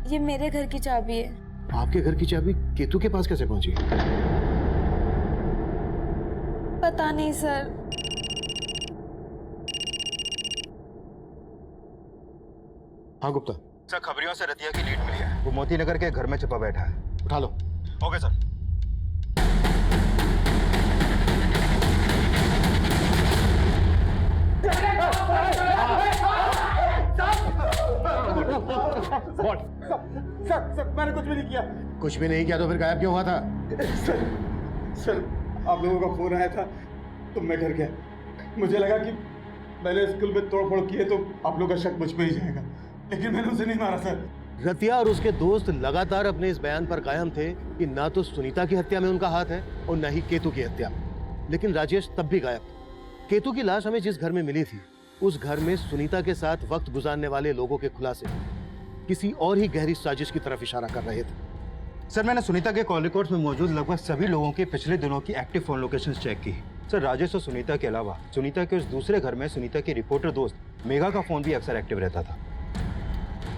ये मेरे घर की चाबी है। आपके घर की चाबी केतु के पास कैसे पहुंची? पता नहीं सर। हाँ गुप्ता। सर खबरियों से रतिया की लीड मिली है। वो मोती नगर के घर में छिपा बैठा है। उठा लो। Okay sir. सर मैंने कुछ भी नहीं किया। कुछ भी नहीं किया तो फिर गायब क्यों हुआ था? सर आप लोगों का फोन आया था तो मैं घर गया। मुझे लगा कि मैंने स्कूल में तोड़फोड़ की है तो आप लोग का शक मुझ पे ही जाएगा, लेकिन मैंने उसे नहीं मारा सर। रतिया और उसके दोस्त लगातार अपने इस बयान पर कायम थे कि ना तो सुनीता की हत्या में उनका हाथ है और न ही केतु की हत्या में। लेकिन राजेश तब भी गायब था। केतु की लाश हमें जिस घर में मिली थी, उस घर में सुनीता के साथ वक्त गुजारने वाले लोगों के खुलासे किसी और ही गहरी साजिश की तरफ इशारा कर रहे थे। सर मैंने सुनीता के कॉल रिकॉर्ड्स में मौजूद लगभग सभी लोगों के पिछले दिनों की एक्टिव फोन लोकेशंस चेक की। सर राजेश और सुनीता के अलावा सुनीता के उस दूसरे घर में सुनीता की रिपोर्टर दोस्त मेघा का फोन भी अक्सर एक्टिव रहता था।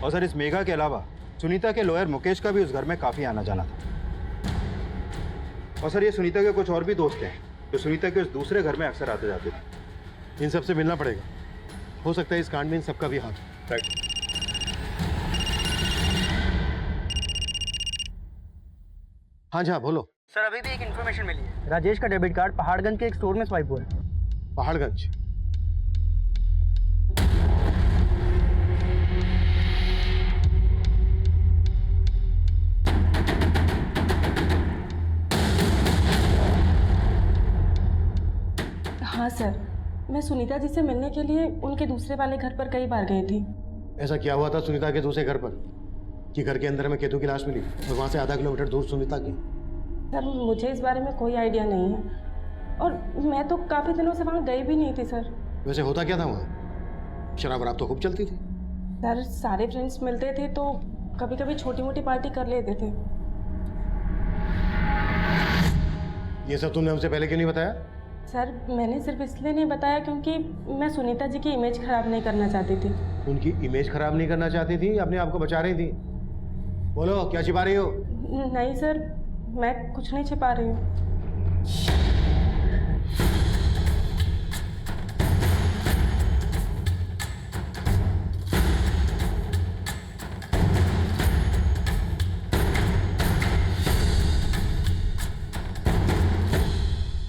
और सर इस मेघा के अलावा सुनीता के लॉयर मुकेश का भी उस घर में काफी आना जाना था। और सर ये सुनीता के कुछ और भी दोस्त हैं जो सुनीता के उस दूसरे घर में अक्सर आते जाते थे। इन सबसे मिलना पड़ेगा। हो सकता है इस कांड में इन सबका भी हाथ। राइट। हाँ जी हाँ बोलो। सर अभी भी एक इन्फॉर्मेशन मिली है। राजेश का डेबिट कार्ड पहाड़गंज के एक स्टोर में स्वाइप हुआ है। पहाड़गंज? हाँ सर, मैं सुनीता जी से मिलने के लिए उनके दूसरे वाले घर पर कई बार गई थी। ऐसा क्या हुआ था सुनीता के दूसरे घर पर कि घर के अंदर में केतु की लाश मिली और वहां से आधा किलोमीटर दूर सुनीता की? सर मुझे इस बारे में कोई आइडिया नहीं है और मैं तो काफ़ी दिनों से वहाँ गई भी नहीं थी सर। वैसे होता क्या था वहाँ? शराब वराब तो खूब चलती थी। सर सारे फ्रेंड्स मिलते थे तो कभी कभी छोटी मोटी पार्टी कर लेते थे। ये सब तुमने हमसे पहले क्यों नहीं बताया? सर मैंने सिर्फ इसलिए नहीं बताया क्योंकि मैं सुनीता जी की इमेज खराब नहीं करना चाहती थी। उनकी इमेज खराब नहीं करना चाहती थी, अपने आप को बचा रही थी। बोलो क्या छिपा रही हो? नहीं सर, मैं कुछ नहीं छिपा रही हूँ।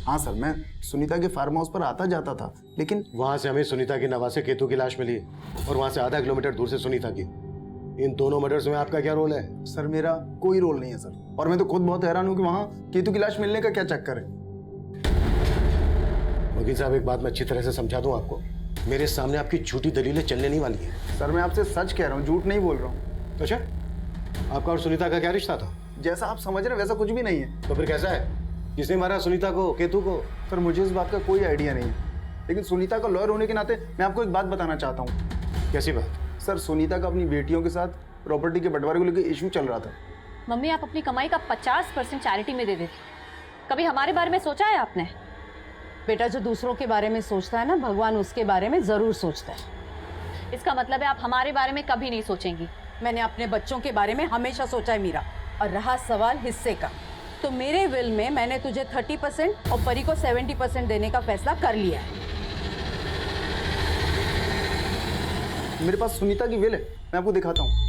हाँ सर, मैं सुनीता के फार्म हाउस पर आता जाता था, लेकिन वहां से हमें सुनीता की नवासे केतु की लाश मिली और वहां से आधा किलोमीटर दूर से सुनीता की। इन दोनों मर्डर्स में आपका क्या रोल है? सर मेरा कोई रोल नहीं है सर, और मैं तो खुद बहुत हैरान हूँ कि वहाँ केतु की लाश मिलने का क्या चक्कर है। वकील साहब, एक बात मैं अच्छी तरह से समझा दूं आपको, मेरे सामने आपकी झूठी दलीलें चलने नहीं वाली है। सर मैं आपसे सच कह रहा हूँ, झूठ नहीं बोल रहा हूँ। अच्छा, आपका और सुनीता का क्या रिश्ता था? जैसा आप समझ रहे हैं वैसा कुछ भी नहीं है। तो फिर कैसा है? किसने मारा सुनीता को, केतु को? सर मुझे इस बात का कोई आइडिया नहीं है, लेकिन सुनीता का लॉयर होने के नाते मैं आपको एक बात बताना चाहता हूँ। कैसी बात? सर सुनीता का अपनी बेटियों के साथ प्रॉपर्टी के बंटवारे को लेकर इशू चल रहा था। मम्मी आप अपनी कमाई का 50% चैरिटी में दे देती, कभी हमारे बारे में सोचा है आपने? बेटा जो दूसरों के बारे में सोचता है ना, भगवान उसके बारे में जरूर सोचता है। इसका मतलब है आप हमारे बारे में कभी नहीं सोचेंगी। मैंने अपने बच्चों के बारे में हमेशा सोचा है मीरा। और रहा सवाल हिस्से का, तो मेरे विल में मैंने तुझे 30% और परी को 70% देने का फैसला कर लिया है। मेरे पास सुनीता की विल है, मैं आपको दिखाता हूँ।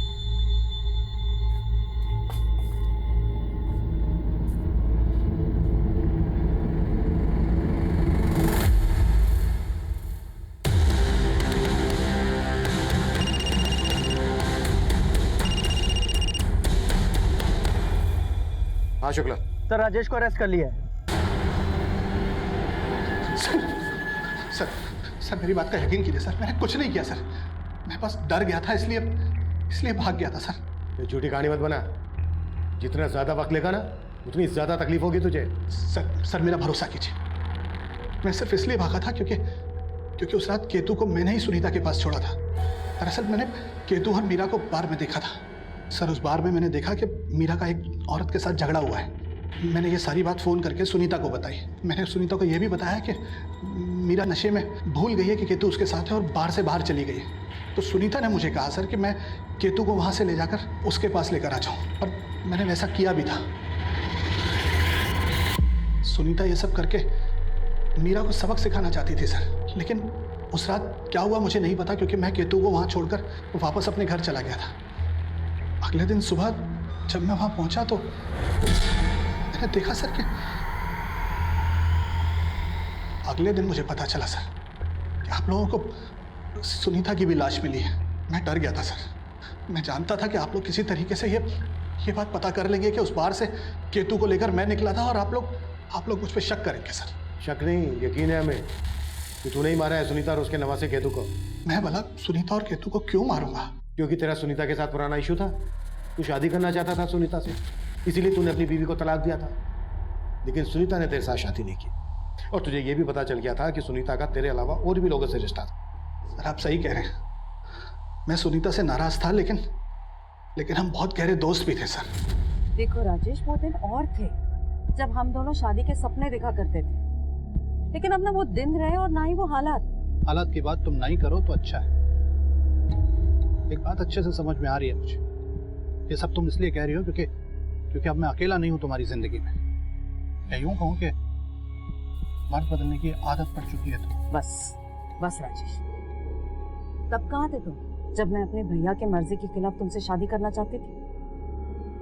हाँ शुक्ला। सर राजेश को अरेस्ट कर लिया है। सर मेरी बात का यकीन कीजिए सर, मैंने कुछ नहीं किया सर, मैं बस डर गया था इसलिए भाग गया था सर। ये झूठी कहानी मत बना, जितना ज्यादा वक्त लेगा ना उतनी ज्यादा तकलीफ होगी तुझे। सर मेरा भरोसा कीजिए, मैं सिर्फ इसलिए भागा था क्योंकि उस रात केतु को मैंने ही सुनीता के पास छोड़ा था। दरअसल मैंने केतु और मीरा को बार में देखा था सर। उस बार में मैंने देखा कि मीरा का एक औरत के साथ झगड़ा हुआ है। मैंने ये सारी बात फ़ोन करके सुनीता को बताई। मैंने सुनीता को यह भी बताया कि मीरा नशे में भूल गई है कि केतु उसके साथ है और बार से बाहर चली गई है। तो सुनीता ने मुझे कहा सर कि मैं केतु को वहाँ से ले जाकर उसके पास लेकर आ जाऊँ, और मैंने वैसा किया भी था। सुनीता ये सब करके मीरा को सबक सिखाना चाहती थी सर, लेकिन उस रात क्या हुआ मुझे नहीं पता, क्योंकि मैं केतु को वहाँ छोड़कर वापस अपने घर चला गया था। अगले दिन सुबह जब मैं वहाँ पहुँचा तो मैंने देखा सर कि अगले दिन मुझे पता चला सर कि आप लोगों को सुनीता की भी लाश मिली है। मैं डर गया था सर, मैं जानता था कि आप लोग किसी तरीके से ये बात पता कर लेंगे कि उस बार से केतु को लेकर मैं निकला था, और आप लोग मुझ पर शक करेंगे सर। शक नहीं, यकीन है हमें कि तूने ही मारा है सुनीता और उसके नवासे केतु को। मैं भला सुनीता और केतु को क्यों मारूंगा? क्योंकि तेरा सुनीता के साथ पुराना इशू था, तू शादी करना चाहता था सुनीता से, इसीलिए तूने अपनी बीवी को तलाक दिया था। लेकिन सुनीता ने तेरे साथ शादी नहीं की, और तुझे यह भी पता चल गया था कि सुनीता का तेरे अलावा और भी लोगों से रिश्ता था। सर आप सही कह रहे हैं, मैं सुनीता से नाराज था, लेकिन हम बहुत गहरे दोस्त भी थे सर। देखो राजेश, वो दिन और थे जब हम दोनों शादी के सपने देखा करते थे, लेकिन अब ना वो दिन रहे और ना ही वो हालात की बात तुम नहीं करो तो अच्छा है। एक बात अच्छे से समझ में आ रही है मुझे, ये सब तुम इसलिए कह रही हो क्योंकि अब मैं अकेला नहीं हूं तुम्हारी जिंदगी में। मैं यूं कहूं कि मर्द बदलने की आदत पड़ चुकी है तुम। बस राजेश, तब कहाँ थे तुम जब मैं अपने भैया के मर्जी के खिलाफ तुमसे शादी करना चाहती थी?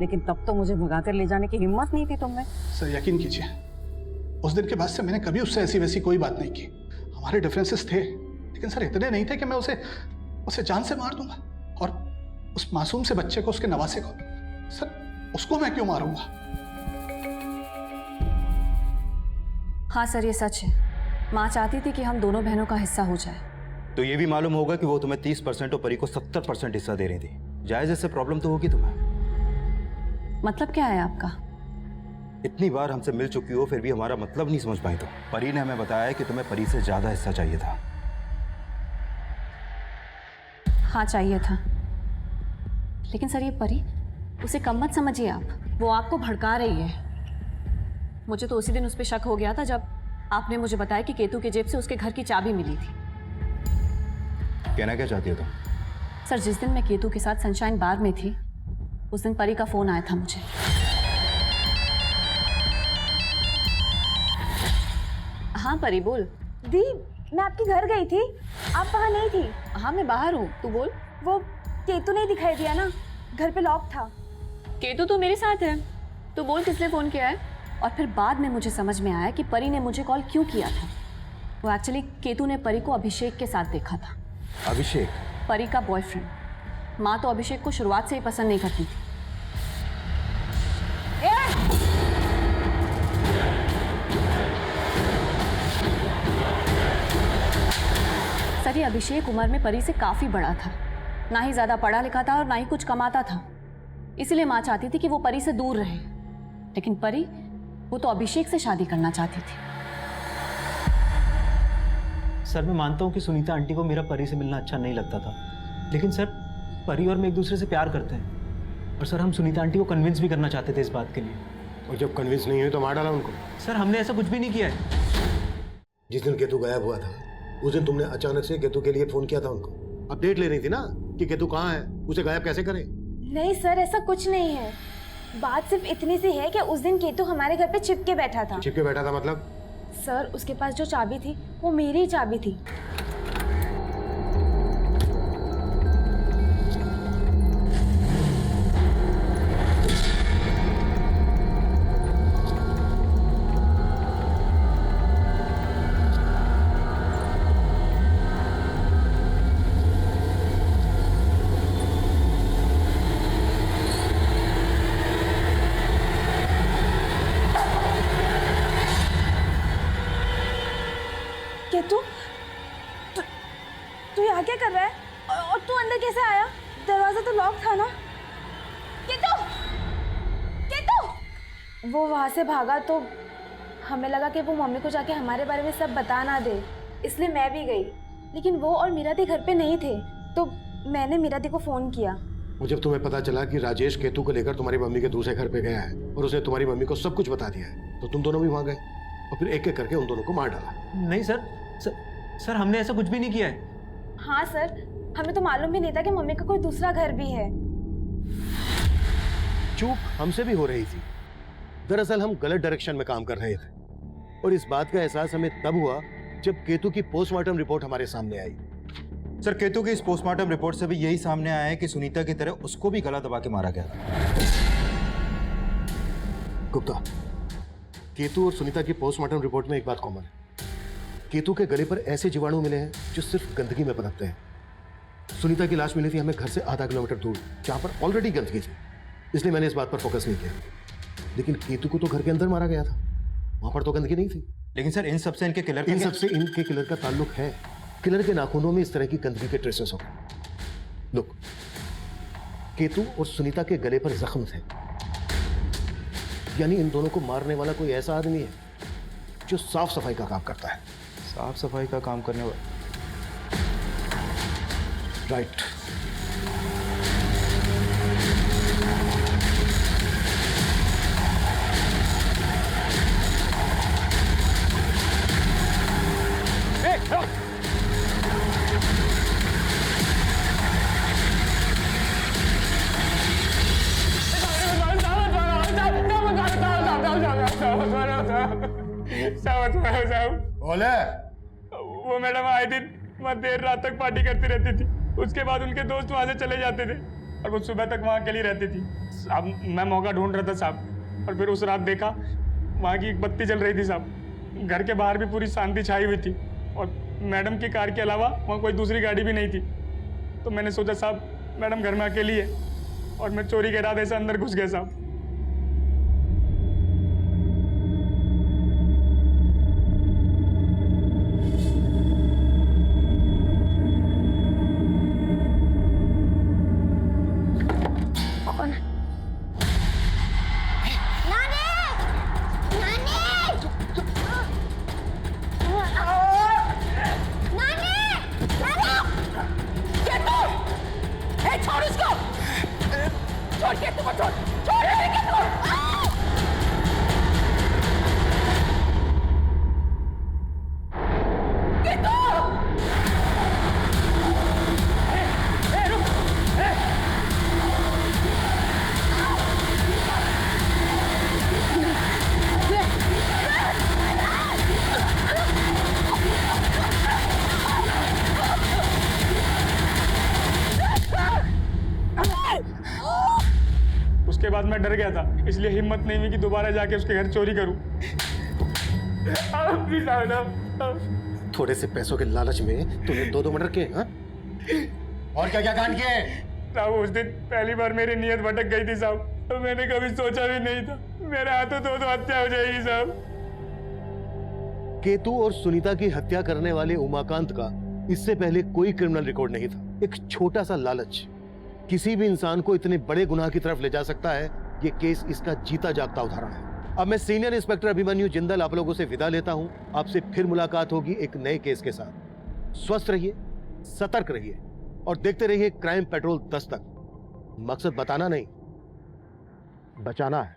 लेकिन तब तो मुझे भगाकर ले जाने की हिम्मत नहीं थी तुमने। सर यकीन कीजिए, उस दिन के बाद से मैंने कभी उससे ऐसी वैसी कोई बात नहीं की। हमारे डिफरेंसेस थे, लेकिन सर इतने नहीं थे कि मैं उसे जान से मार दूंगा। और उस मासूम से बच्चे को, उसके नवासे को, सर उसको मैं क्यों मारूंगा? हाँ सर ये सच है, माँ चाहती थी कि हम दोनों बहनों का हिस्सा हो जाए। तो ये भी मालूम होगा कि वो तुम्हें 30% और परी को 70% हिस्सा दे रही थी। जायज इससे प्रॉब्लम तो होगी तुम्हें। मतलब क्या है आपका? इतनी बार हमसे मिल चुकी हो फिर भी हमारा मतलब नहीं समझ पाई। तो परी ने हमें बताया कि तुम्हें परी से ज्यादा हिस्सा चाहिए था। हाँ चाहिए था, लेकिन सर ये परी, उसे कम मत समझिए आप, वो आपको भड़का रही है। मुझे तो उसी दिन उस पर शक हो गया था जब आपने मुझे बताया कि केतु की जेब से उसके घर की चाबी मिली थी। कहना क्या चाहती हो तुम? सर, जिस दिन मैं केतु के साथ सनशाइन बार में थी उस दिन परी का फोन आया था मुझे। हाँ परी, बोल। दी, मैं आपके घर गई थी, आप वहाँ नहीं थी। हाँ मैं बाहर हूँ, तू बोल। वो केतु नहीं दिखाई दिया ना, घर पे लॉक था। केतु तो मेरे साथ है, तू बोल किसने फोन किया है। और फिर बाद में मुझे समझ में आया कि परी ने मुझे कॉल क्यों किया था। वो एक्चुअली केतु ने परी को अभिषेक के साथ देखा था। अभिषेक? परी का बॉयफ्रेंड। माँ तो अभिषेक को शुरुआत से ही पसंद नहीं करती थी। सर, ये अभिषेक उम्र में परी से काफी बड़ा था, ना ही ज्यादा पढ़ा लिखा था और ना ही कुछ कमाता था। इसलिए माँ चाहती थी कि वो परी से दूर रहे, लेकिन परी वो तो अभिषेक से शादी करना चाहती थी। सर, मैं मानता हूँ कि सुनीता आंटी को मेरा परी से मिलना अच्छा नहीं लगता था, लेकिन सर परी और मैं एक दूसरे से प्यार करते हैं। और सर, हम सुनीता आंटी को कन्विंस भी करना चाहते थे इस बात के लिए। और जब कन्विंस नहीं हुई तो मार डाला उनको? सर, हमने ऐसा कुछ भी नहीं किया है। जिस दिन केतु गायब हुआ था उस दिन तुमने अचानक से केतु के लिए फोन किया था उनको। अपडेट ले रही थी ना कि केतु कहाँ है, उसे गायब कैसे करें। नहीं सर, ऐसा कुछ नहीं है। बात सिर्फ इतनी सी है कि उस दिन केतु हमारे घर पे छिपके बैठा था। छिपके बैठा था मतलब? सर, उसके पास जो चाबी थी वो मेरी ही चाबी थी। केतु, तू यहाँ क्या कर रहा है? और तू अंदर कैसे आया? दरवाजा तो लॉक था ना? केतु! केतु! वो वहाँ से भागा तो हमें लगा कि वो मम्मी को जाके हमारे बारे में सब बता ना दे, इसलिए मैं भी गई। लेकिन वो और मीरा दी घर पे नहीं थे, तो मैंने मीरा दी को फोन किया। और जब तुम्हें पता चला कि राजेश केतु को लेकर तुम्हारी मम्मी के दूसरे घर पे गया है और उसने तुम्हारी मम्मी को सब कुछ बता दिया है, तो तुम दोनों भी वहाँ गए और फिर एक एक करके उन दोनों को मार डाला। नहीं सर, हमने ऐसा कुछ भी नहीं किया है। हाँ सर, हमें तो मालूम भी नहीं था कि मम्मी का कोई दूसरा घर भी है। चूक हमसे भी हो रही थी। दरअसल हम गलत डायरेक्शन में काम कर रहे थे और इस बात का एहसास हमें तब हुआ जब केतु की पोस्टमार्टम रिपोर्ट हमारे सामने आई। सर, केतु की इस पोस्टमार्टम रिपोर्ट से भी यही सामने आया है कि सुनीता की तरह उसको भी गला दबा के मारा गया था। गुप्ता, केतु और सुनीता की पोस्टमार्टम रिपोर्ट में एक बात कॉमन है। केतु के गले पर ऐसे जीवाणु मिले हैं जो सिर्फ गंदगी में पनपते हैं। सुनीता की लाश मिली थी हमें घर से आधा किलोमीटर दूर, जहां पर ऑलरेडी गंदगी थी, इसलिए मैंने इस बात पर फोकस नहीं किया। लेकिन केतु को तो घर के अंदर मारा गया था, वहां पर तो गंदगी नहीं थी। लेकिन सर, इन सबसे इनके किलर का ताल्लुक है। किलर के नाखूनों में इस तरह की गंदगी के ट्रेसेस हो। लुक, केतु और सुनीता के गले पर जख्म थे, यानी इन दोनों को मारने वाला कोई ऐसा आदमी है जो साफ सफाई का काम करता है। साफ सफाई का काम करने वाला? राइट। बोले, वो मैडम आए दिन वहाँ देर रात तक पार्टी करती रहती थी। उसके बाद उनके दोस्त वहाँ से चले जाते थे और वो सुबह तक वहाँ अकेली रहती थी। अब मैं मौका ढूंढ रहा था साहब, और फिर उस रात देखा वहाँ की एक बत्ती जल रही थी साहब। घर के बाहर भी पूरी शांति छाई हुई थी और मैडम की कार के अलावा वहाँ कोई दूसरी गाड़ी भी नहीं थी। तो मैंने सोचा साहब मैडम घर में अकेली है, और मैं चोरी के इरादे से अंदर घुस गया साहब। बाद मैं डर गया था, इसलिए हिम्मत नहीं हुई कि दोबारा जाके उसके घर चोरी करूं। आप भी साहब, थोड़े से पैसों के लालच में तूने 2 मर्डर किए, हाँ? और क्या क्या कांड किए? साहब उस दिन पहली बार मेरी नीयत भटक गई थी साहब, तो मैंने कभी सोचा भी नहीं था मेरे हाथों तो हत्या हो जाएगी साहब। केतु और सुनीता की हत्या करने वाले उमाकांत का इससे पहले कोई क्रिमिनल रिकॉर्ड नहीं था। एक छोटा सा लालच किसी भी इंसान को इतने बड़े गुनाह की तरफ ले जा सकता है। ये केस इसका जीता जागता उदाहरण है। अब मैं सीनियर इंस्पेक्टर अभिमन्यु जिंदल आप लोगों से विदा लेता हूं। आपसे फिर मुलाकात होगी एक नए केस के साथ। स्वस्थ रहिए, सतर्क रहिए और देखते रहिए क्राइम पेट्रोल दस्तक। मकसद बताना नहीं, बचाना है।